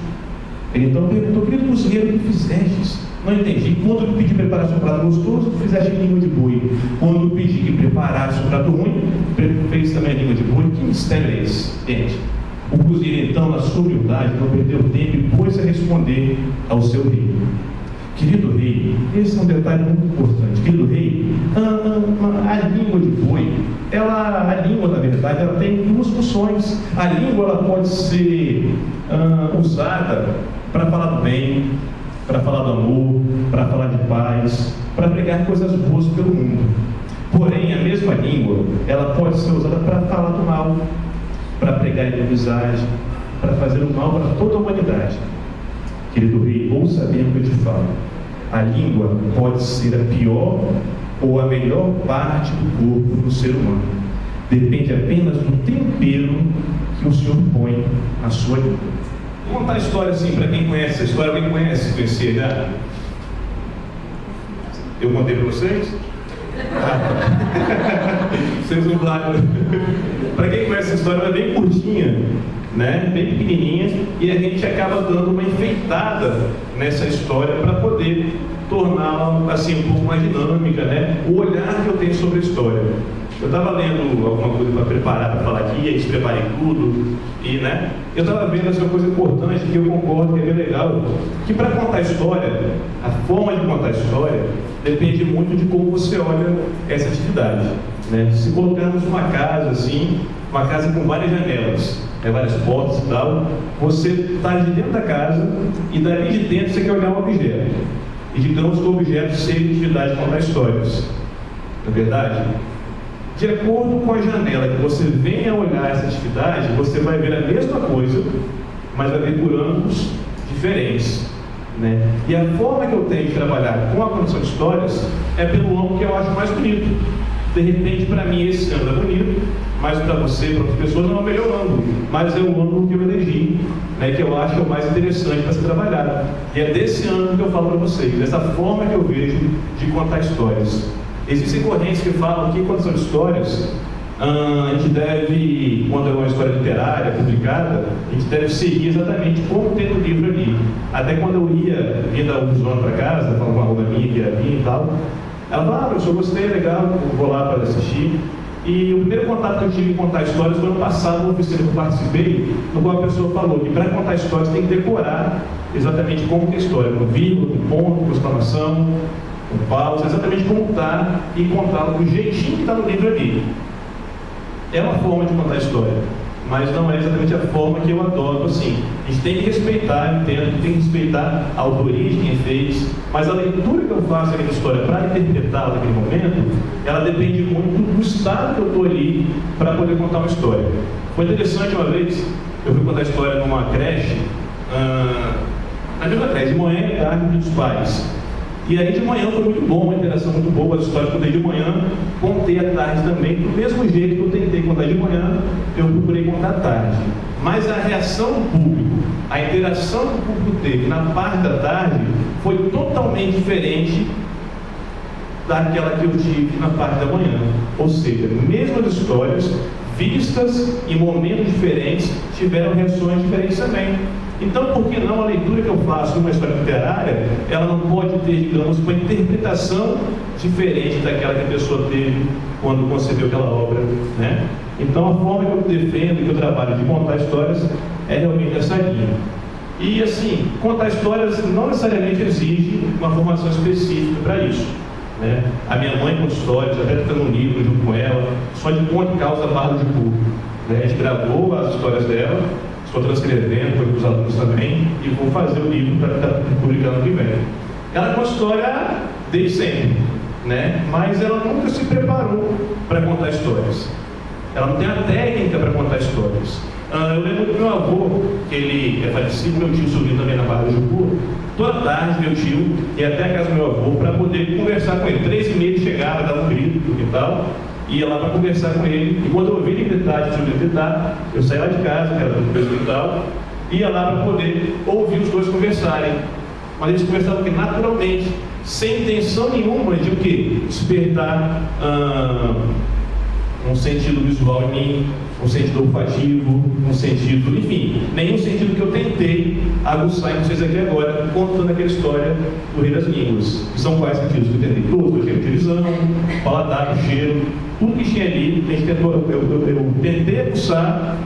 Ele então perguntou: querido cozinheiro, o que fizestes? Não entendi. Quando eu pedi que preparasse um prato gostoso, fizeste língua de boi. Quando eu pedi que preparasse um prato ruim, fez também a língua de boi. Que mistério é esse? Gente, o cozinheiro então, na sua humildade, não perdeu tempo e pôs a responder ao seu rei. Querido rei, esse é um detalhe muito importante. Querido rei, a língua de boi, a língua, na verdade, ela tem duas funções. A língua, ela pode ser usada para falar do bem, para falar do amor, para falar de paz, para pregar coisas boas pelo mundo. Porém, a mesma língua, ela pode ser usada para falar do mal, para pregar inimizade, para fazer o mal para toda a humanidade. Querido rei, ouça bem o que eu te falo. A língua pode ser a pior ou a melhor parte do corpo do ser humano. Depende apenas do tempero que o Senhor põe na sua língua. Vou contar a história assim para quem conhece essa história. Alguém conhecia já? Eu contei para vocês? Vocês não sabem. Para quem conhece essa história, ela é bem curtinha, né? Bem pequenininha, e a gente acaba dando uma enfeitada nessa história para poder torná-la assim um pouco mais dinâmica, né? O olhar que eu tenho sobre a história. Eu estava lendo alguma coisa para preparar para falar aqui, aí preparei tudo, e né? Eu estava vendo essa coisa importante que eu concordo que é bem legal, que para contar a história, a forma de contar a história depende muito de como você olha essa atividade, né? Se colocarmos uma casa assim, uma casa com várias janelas, várias portas e tal, você está de dentro da casa e dali de dentro você quer olhar um objeto. E digamos que o objeto seja a atividade de contar histórias. Não é verdade? De acordo com a janela que você venha olhar essa atividade, você vai ver a mesma coisa, mas vai ver por ângulos diferentes, né? E a forma que eu tenho de trabalhar com a contação de histórias é pelo ângulo que eu acho mais bonito. De repente, para mim, esse ângulo é bonito, mas para você, para outras pessoas, não é o melhor ângulo, mas é o ângulo que eu elegi, né, que eu acho que é o mais interessante para ser trabalhado. E é desse ângulo que eu falo para vocês, dessa forma que eu vejo de contar histórias. Existem correntes que falam que, quando são histórias, a gente deve, quando é uma história literária, publicada, a gente deve seguir exatamente como tem no livro ali. Até quando eu ia vir da Urzona para casa, falando com uma aluna minha que ia vir e tal, ela falava: professor, gostei, legal, vou lá para assistir. E o primeiro contato que eu tive em contar histórias foi ano passado, numa oficina que eu participei, no qual a pessoa falou que para contar histórias tem que decorar exatamente como que é a história, com vírgula, com ponto, com exclamação, com pausa, exatamente como está e contá-la do jeitinho que está no livro ali. É uma forma de contar a história, mas não é exatamente a forma que eu adoto assim. A gente tem que respeitar, entendo, tem que respeitar a autoria de quem fez, mas a leitura que eu faço daquela história para interpretá-la naquele momento, ela depende muito do estado que eu estou ali para poder contar uma história. Foi interessante uma vez, eu fui contar a história numa creche, na mesma creche, de manhã e tarde dos pais. E aí de manhã foi muito bom, uma interação muito boa, as histórias que eu contei de manhã, contei à tarde também, do mesmo jeito que eu tentei contar de manhã, eu procurei contar à tarde. Mas a reação do público, a interação que o público teve na parte da tarde, foi totalmente diferente daquela que eu tive na parte da manhã. Ou seja, mesmas histórias, vistas em momentos diferentes, tiveram reações diferentes também. Então, por que não a leitura que eu faço de uma história literária, ela não pode ter, digamos, uma interpretação diferente daquela que a pessoa teve quando concebeu aquela obra, né? Então, a forma que eu defendo e que eu trabalho de contar histórias é realmente essa linha. E, assim, contar histórias não necessariamente exige uma formação específica para isso. né? A minha mãe conta histórias, até está no livro junto com ela, só de conta e causa barro de burro. Né? A gente gravou as histórias dela, estou transcrevendo, foi para os alunos também, e vou fazer o livro para estar publicando ano que vem. Ela é uma história desde sempre, né? Mas ela nunca se preparou para contar histórias. Ela não tem a técnica para contar histórias. Eu lembro do meu avô, que ele é falecido, meu tio subiu também na Barra do Jucu. Toda tarde, meu tio ia até a casa do meu avô para poder conversar com ele. 3h30 ele chegava, dava um grito e tal, ia lá para conversar com ele. E quando eu ouvi ele gritar, eu saía lá de casa, que era do meu quintal, ia lá para poder ouvir os dois conversarem. Mas eles conversavam naturalmente, sem intenção nenhuma de o quê? Despertar um sentido visual em mim, um sentido olfativo, um sentido, enfim, nenhum sentido que eu tentei aguçar em vocês aqui agora, contando aquela história do Rei das Línguas. Que são quais sentidos que eu tentei? Todos, eu tinha visão, paladar, cheiro, tudo que tinha ali, eu tentei aguçar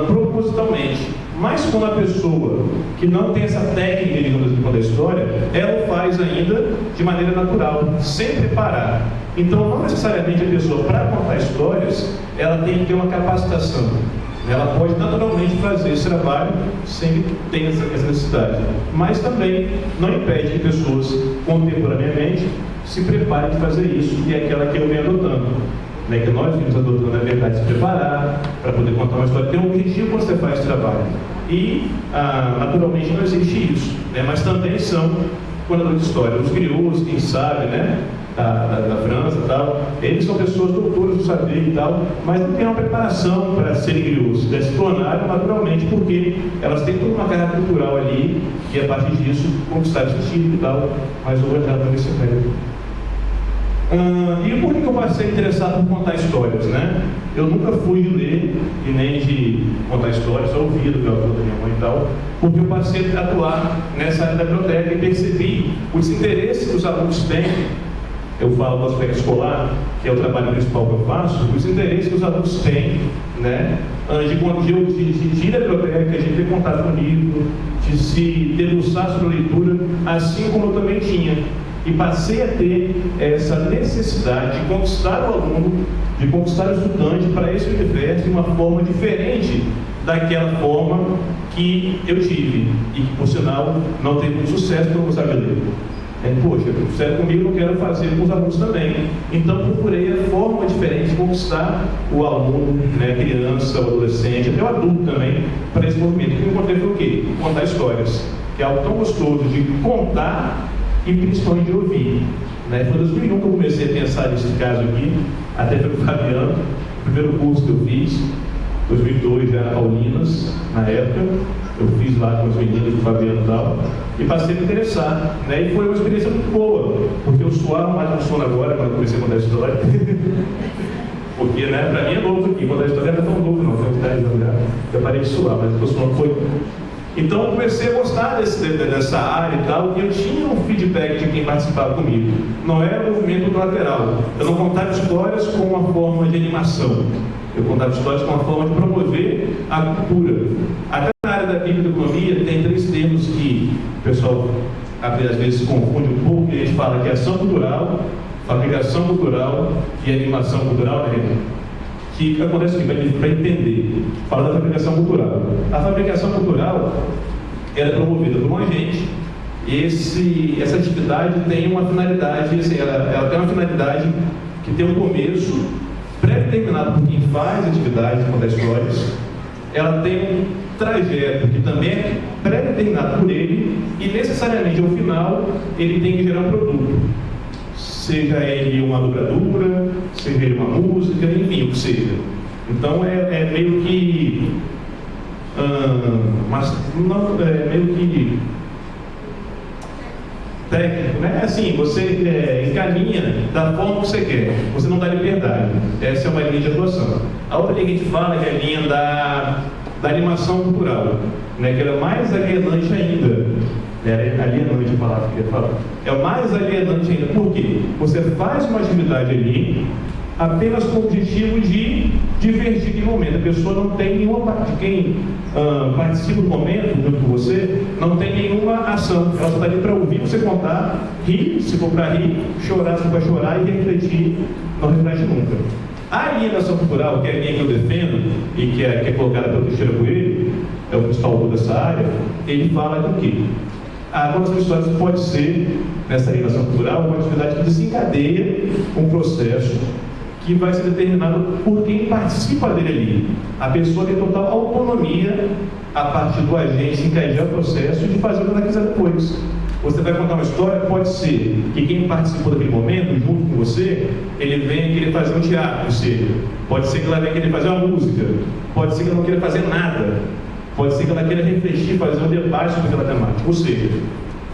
propositalmente. Mas quando a pessoa que não tem essa técnica, digamos assim, da história, ela faz ainda de maneira natural, sem preparar. Então, não necessariamente a pessoa, para contar histórias, ela tem que ter uma capacitação. Ela pode naturalmente fazer esse trabalho sem ter essa necessidade. Mas também não impede que pessoas, contemporaneamente, se preparem de fazer isso, e é aquela que eu venho adotando. Né, que nós vimos adotando, na verdade, se preparar para poder contar uma história, tem um objetivo quando você faz esse trabalho. E, naturalmente, não existe isso, né, mas também são contadores de história. Os griots, quem sabe, né, da França e tal, eles são pessoas doutoras do saber e tal, mas não têm uma preparação para serem griots, se tornaram naturalmente, porque elas têm toda uma carga cultural ali, e a partir disso conquistaram esse tipo e tal, mas eu vou entrar também nesse mérito. E por que eu passei interessado por contar histórias, né? Eu nunca fui de ler e nem de contar histórias, só ouvia do meu avô, da minha mãe e tal, porque eu passei a atuar nessa área da biblioteca e percebi o desinteresse que os alunos têm. Eu falo do aspecto escolar, que é o trabalho principal que eu faço, o desinteresse que os alunos têm, né? De ir à biblioteca, de ter contato com o livro, de se debruçar sobre a leitura, assim como eu também tinha. E passei a ter essa necessidade de conquistar o aluno, de conquistar o estudante para esse universo de uma forma diferente daquela forma que eu tive. E que, por sinal, não teve muito sucesso porque eu não sabia ler. Poxa, sério comigo, eu não quero fazer com os alunos também. Então, procurei a forma diferente de conquistar o aluno, né, a criança, o adolescente, até o adulto também, para esse movimento. O que eu encontrei foi o quê? Contar histórias. Que é algo tão gostoso de contar e principalmente de ouvir. Né? Foi em 2001 que eu comecei a pensar nesse caso aqui, até pelo Fabiano, o primeiro curso que eu fiz, 2002 já Paulinas, na época, eu fiz lá com os meninos do Fabiano e tal, e passei a me interessar, né? E foi uma experiência muito boa, porque eu suava mais no sono agora, quando eu comecei a contar a história, porque, né, pra mim é novo aqui, contar a história não é tão novo não, foi uns 10 anos já, eu parei de suar, mas o sono foi. Então eu comecei a gostar dessa área e tal, e eu tinha um feedback de quem participava comigo. Não era um movimento unilateral. Eu não contava histórias com uma forma de animação. Eu contava histórias com uma forma de promover a cultura. Até na área da biblioteconomia tem 3 termos que o pessoal às vezes se confunde um pouco, e a gente fala que é ação cultural, fabricação cultural e animação cultural, né? Que acontece aqui, para entender, fala da fabricação cultural. A fabricação cultural ela é promovida por um agente, e essa atividade tem uma finalidade, assim, ela tem uma finalidade que tem um começo pré-determinado por quem faz a atividade, conta histórias, ela tem um trajeto que também é pré-determinado por ele, e necessariamente ao final ele tem que gerar um produto. Seja ele uma dobradura, seja ele uma música, enfim, o que seja. Então é meio que mas não é meio que técnico, né? Assim, você encaminha da forma que você quer, você não dá liberdade. Essa é uma linha de atuação. A outra linha que a gente fala é a linha da animação cultural, né? Que ela é mais alienante ainda. É alienante a palavra que eu ia falar. É o mais alienante ainda. Por quê? Você faz uma atividade ali apenas com o objetivo de divertir aquele momento. A pessoa não tem nenhuma parte de quem participa do momento junto com você, não tem nenhuma ação. Ela só está ali para ouvir você contar, rir, se for para rir, chorar se for para chorar e refletir, não reflete nunca. A alienação cultural, que é a linha que eu defendo e que é colocada pelo Teixeira Coelho, é o principal autor dessa área, ele fala do quê? A contação de histórias pode ser, nessa alienação cultural, uma atividade que desencadeia um processo que vai ser determinado por quem participa dele ali. A pessoa tem total autonomia a partir do agente encadear o processo e de fazer o que ela quiser depois. Você vai contar uma história, pode ser que quem participou daquele momento, junto com você, ele venha querer fazer um teatro, ou seja, pode ser que ela venha querer fazer uma música, pode ser que ela não queira fazer nada, pode ser que ela queira refletir, fazer um debate sobre aquela temática. Ou seja,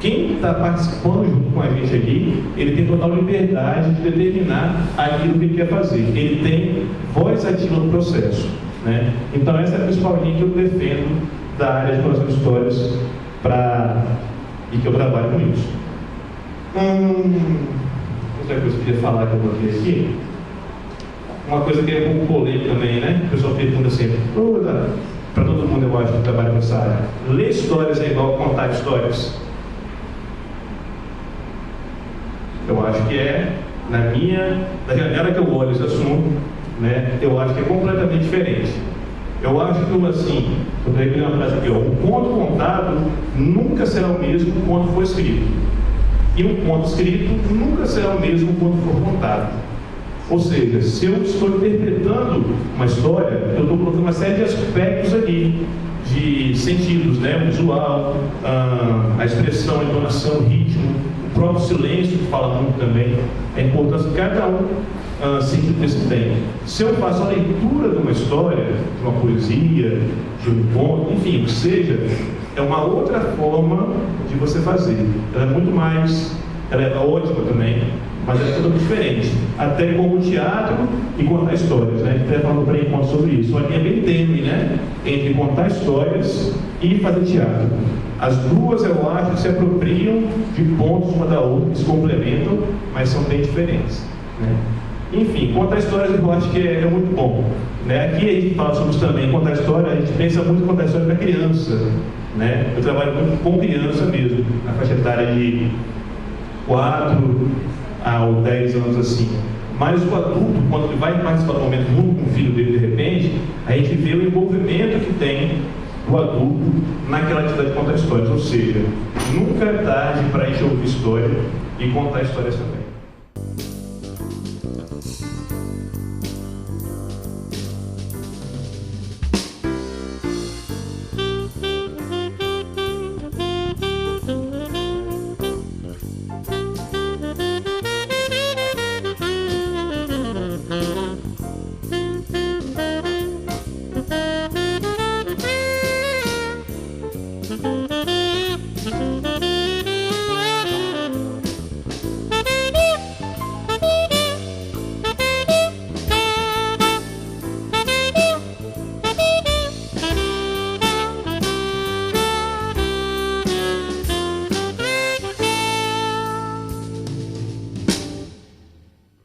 quem está participando junto com a gente aqui, ele tem total liberdade de determinar aquilo que ele quer fazer. Ele tem voz ativa no processo, né? Então essa é a principal linha que eu defendo da área de contação de histórias e que eu trabalho com isso. Outra coisa que eu queria falar que eu botei aqui, uma coisa que é um pouco polêmica também, né? O pessoal pergunta sempre, para todo mundo eu acho que trabalha nessa área, ler histórias é igual a contar histórias? Eu acho que da janela que eu olho esse assunto, né, eu acho que é completamente diferente. Eu acho que, assim, eu peguei uma frase aqui, um conto contado nunca será o mesmo quando for escrito. E um conto escrito nunca será o mesmo quando for contado. Ou seja, se eu estou interpretando uma história, eu estou colocando uma série de aspectos ali, de sentidos, né, o visual, a expressão, a entonação, o ritmo, o próprio silêncio, que fala muito também, a importância de cada sentido que esse tem. Se eu faço a leitura de uma história, de uma poesia, de um conto, enfim, o que seja, é uma outra forma de você fazer. Ela é muito mais, ela é ótima também, mas é totalmente diferente. Até como teatro e contar histórias, né? A gente está falando para encontro sobre isso. Uma linha bem tênue, né? Entre contar histórias e fazer teatro. As duas, eu acho, que se apropriam de pontos uma da outra, que se complementam, mas são bem diferentes, né? Enfim, contar histórias eu acho que é muito bom, né? Aqui a gente fala sobre isso também, contar história, a gente pensa muito em contar história para criança, né? Eu trabalho muito com criança mesmo, na faixa etária de 4 a 10 anos assim. Mas o adulto, quando ele vai participar do momento junto com o filho dele de repente, a gente vê o envolvimento que tem do adulto naquela atividade de contar histórias. Ou seja, nunca é tarde para a gente ouvir história e contar histórias também.